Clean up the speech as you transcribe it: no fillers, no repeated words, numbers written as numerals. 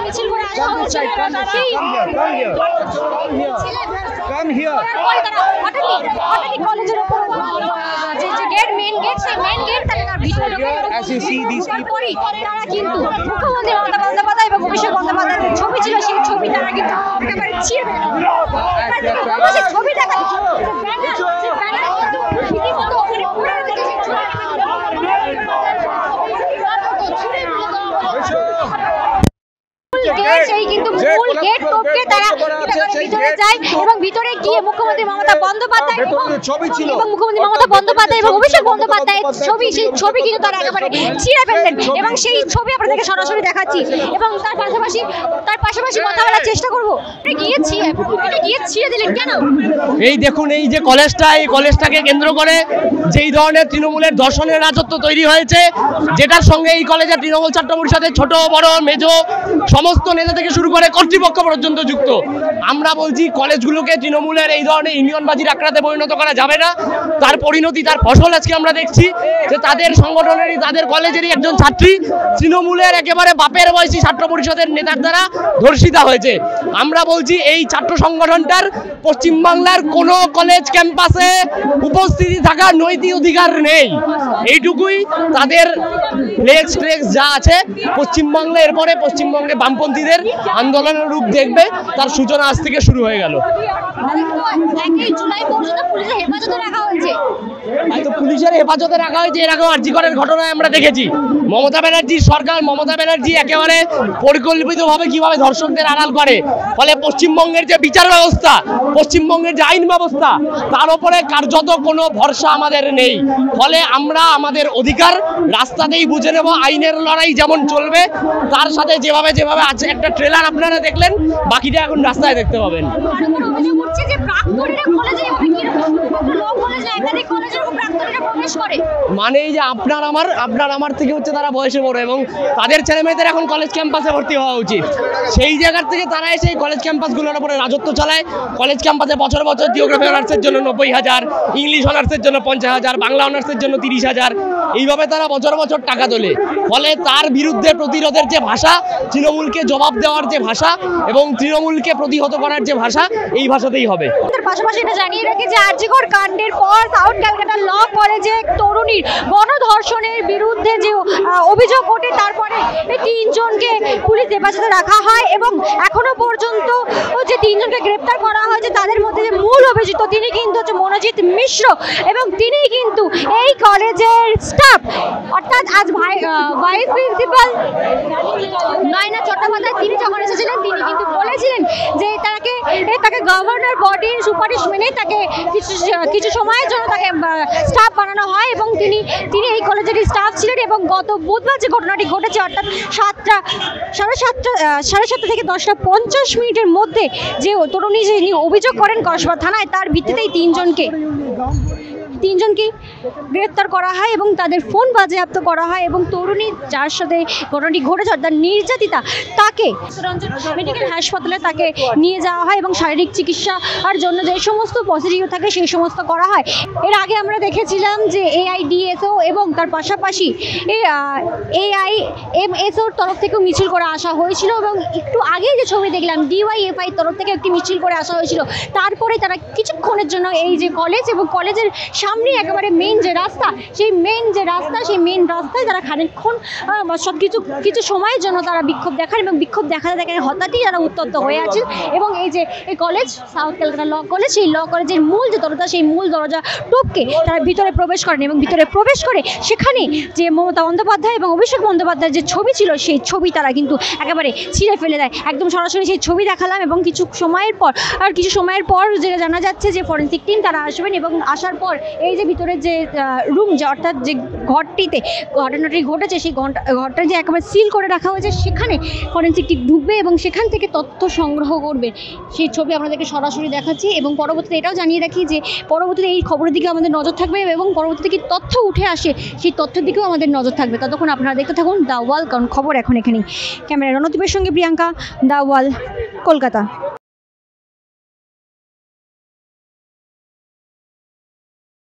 মিছিল করে আসা হয়েছে হঠাৎই কলেজের উপর যে গেট মেইন গেট সেই মেইন গেট তার ভিতরে তারা কিন্তু মুখ্যমন্ত্রী মমতা বন্দ্যোপাধ্যায় এবং অভিষেক বন্দ্যোপাধ্যায়ের ছবি ছিল সেই ছবি তারা কিন্তু একেবারে ছিঁড়ে ফেলে ছবি দেখা সেই কিন্তু মূল গেট টপকে তারা ভিতরে যায় এবং ভিতরে গিয়ে মুখ্যমন্ত্রী মমতা বন্দ্যোপাধ্যায় এবং মুখ্যমন্ত্রী মমতা বন্দ্যোপাধ্যায় এবং অভিষেক বন্দ্যোপাধ্যায়ের ছবি সেই ছবি কিন্তু তারা একেবারে ছিঁড়ে ফেললেন এবং সেই ছবি আপনাদেরকে সরাসরি দেখাচ্ছি এবং তার পাশাপাশি কথা বলার চেষ্টা করবো গিয়ে ছিঁড়ে দিলেন কেন? এই দেখুন, এই যে কলেজটা, এই কলেজটাকে কেন্দ্র করে যেই ধরনের তৃণমূলের দর্শনের রাজত্ব তৈরি হয়েছে, যেটার সঙ্গে এই কলেজের তৃণমূল ছাত্র পরিষদের ছোট বড় মেজো সমস্ত নেতা থেকে শুরু করে কর্তৃপক্ষ পর্যন্ত যুক্ত। আমরা বলছি কলেজগুলোকে তৃণমূলের এই ধরনের ইউনিয়নবাজির আখড়াতে পরিণত করা যাবে না। তার পরিণতি, তার ফসল আজকে আমরা দেখছি যে তাদের সংগঠনেরই, তাদের কলেজেরই একজন ছাত্রী তৃণমূলের একেবারে বাপের বয়সী ছাত্র পরিষদের নেতার দ্বারা ধর্ষিতা হয়েছে। আমরা বলছি এই ছাত্র সংগঠনটার পশ্চিমবাংলার কোনো কলেজ ক্যাম্পাসে উপস্থিতি থাকার নৈতিক অধিকার নেই। এইটুকুই তাদের ফ্লেক্স যা আছে পশ্চিমবাংলা, এরপরে পশ্চিমবঙ্গে বামপন্থীদের আন্দোলনের রূপ দেখবে, তার সূচনা আজ থেকে শুরু হয়ে গেল। পুলিশের হেফাজতে রাখা হয়েছে, এরকম আরজিকরের ঘটনায় আমরা দেখেছি। মমতা ব্যানার্জির সরকার, মমতা ব্যানার্জি একেবারে পরিকল্পিতভাবে কিভাবে ধর্ষকদের আড়াল করে, ফলে পশ্চিমবঙ্গের যে বিচার ব্যবস্থা, পশ্চিমবঙ্গের যে আইন ব্যবস্থা, তার উপরে কার্যত কোনো ভরসা আমাদের নেই। ফলে আমরা আমাদের অধিকার রাস্তাতেই বুঝে নেব। আইনের লড়াই যেমন চলবে, তার সাথে যেভাবে আছে, একটা ট্রেলার আপনারা দেখলেন, বাকিটা এখন রাস্তায় দেখতে পাবেন। মানে এই যে আপনার আমার থেকে হচ্ছে তারা বয়সে বড় এবং তাদের ছেলে মেয়েদের এখন কলেজ ক্যাম্পাসে ভর্তি হওয়া উচিত। সেই জায়গার থেকে তারা এসে কলেজ ক্যাম্পাসগুলোর উপরে রাজত্ব চালায়। কলেজ ক্যাম্পাসে বছর জিওগ্রাফি অনার্সের জন্য 90,000, ইংলিশ অনার্সের জন্য 50,000, বাংলা অনার্সের জন্য 30,000, এইভাবে তারা বছর টাকা তোলে। ফলে তার বিরুদ্ধে প্রতিরোধের যে ভাষা, তৃণমূলকে জবাব দেওয়ার যে ভাষা এবং তৃণমূলকে প্রতিহত করার যে ভাষা, এই ভাষাতেই হবে। তার পাশাপাশি এটা জানিয়ে রাখি যে আরজিকর কাণ্ডের পর সাউথ ক্যালকাটা ল কলেজে তরুণীর গণধর্ষণের বিরুদ্ধে যে অভিযোগ ওঠে, তারপরে এই 3 জনকে পুলিশ হেফাজতে রাখা হয় এবং এখনো পর্যন্ত যে 3 জনকে গ্রেপ্তার করা হয়েছে, তাদের মধ্যে যে মূল অভিযুক্ত তিনি কিন্তু হচ্ছে মনোজিৎ মিশ্র এবং তিনি কিন্তু এই কলেজের স্টাফ, অর্থাৎ আজ ভাইস প্রিন্সিপাল নয়না চট্টোপাধ্যায় তিনি যখন এসেছিলেন, তিনি কিন্তু বলেছিলেন যে তাকে গভর্নর বডির সুপারিশ মেনে তাকে কিছু সময়ের জন্য তাকে স্টাফ বানানো হয় এবং তিনি এই কলেজের স্টাফ ছিলেন। এবং গত বুধবার যে ঘটনাটি ঘটেছে, অর্থাৎ সাড়ে সাতটা থেকে 10:50 মধ্যে যে তরুণী যে অভিযোগ করেন কসবা থানায়, তার ভিত্তিতেই 3 জনকে গ্রেফতার করা হয় এবং তাদের ফোন বাজেয়াপ্ত করা হয় এবং তরুণী যার সাথে ঘটনাটি ঘটেছে, অর্থাৎ নির্যাতিতা, তাকে মেডিকেল হাসপাতালে তাকে নিয়ে যাওয়া হয় এবং শারীরিক চিকিৎসার জন্য যে সমস্ত প্রসিডিউর থাকে সেই সমস্ত করা হয়। এর আগে আমরা দেখেছিলাম যে AIDSO এবং তার পাশাপাশি AIMSOর তরফ থেকেও মিছিল করে আসা হয়েছিল এবং একটু আগে যে ছবি দেখলাম DYFI তরফ থেকে একটি মিছিল করে আসা হয়েছিল। তারপরে তারা কিছুক্ষণের জন্য এই যে কলেজ এবং কলেজের সামনে একেবারে মেইন যে রাস্তা, সেই মেইন রাস্তায় তারা খানিকক্ষণ কিছু সময়ের জন্য তারা বিক্ষোভ দেখান এবং বিক্ষোভ দেখাতে হঠাৎই তারা উত্তপ্ত হয়ে আছেন এবং এই college South Calcutta law college, সেই ল কলেজের মূল যে দরজা, সেই মূল দরজা টপকে তারা ভিতরে প্রবেশ করেন এবং ভিতরে প্রবেশ করে সেখানে যে মমতা বন্দ্যোপাধ্যায় এবং অভিষেক বন্দ্যোপাধ্যায়ের যে ছবি ছিল, সেই ছবি তারা কিন্তু একেবারে ছিঁড়ে ফেলে দেয়। একদম সরাসরি সেই ছবি দেখালাম এবং কিছু সময়ের পর যেটা জানা যাচ্ছে যে ফরেন্সিক টিম তারা আসবেন এবং আসার পর এই যে ভিতরে যে রুম, অর্থাৎ যে ঘরটিতে ঘটনাটি ঘটেছে, সেই ঘরটা যে একেবারে সিল করে রাখা হয়েছে, সেখানে ফরেন্সিক টিম ঢুকবে এবং সেখান থেকে তথ্য সংগ্রহ করবে। সেই ছবি আপনাদেরকে সরাসরি দেখাচ্ছি এবং পরবর্তীতে এটাও জানিয়ে রাখি যে পরবর্তীতে এই খবরের দিকে আমাদের নজর থাকবে এবং পরবর্তীতে কি তথ্য উঠে আসে সেই তথ্যের দিকেও আমাদের নজর থাকবে। ততক্ষণ আপনারা দেখতে থাকুন দ্য ওয়াল, কারণ খবর এখন এখানেই। ক্যামেরা রণদীপের সঙ্গে প্রিয়াঙ্কা, দ্য ওয়াল, কলকাতা।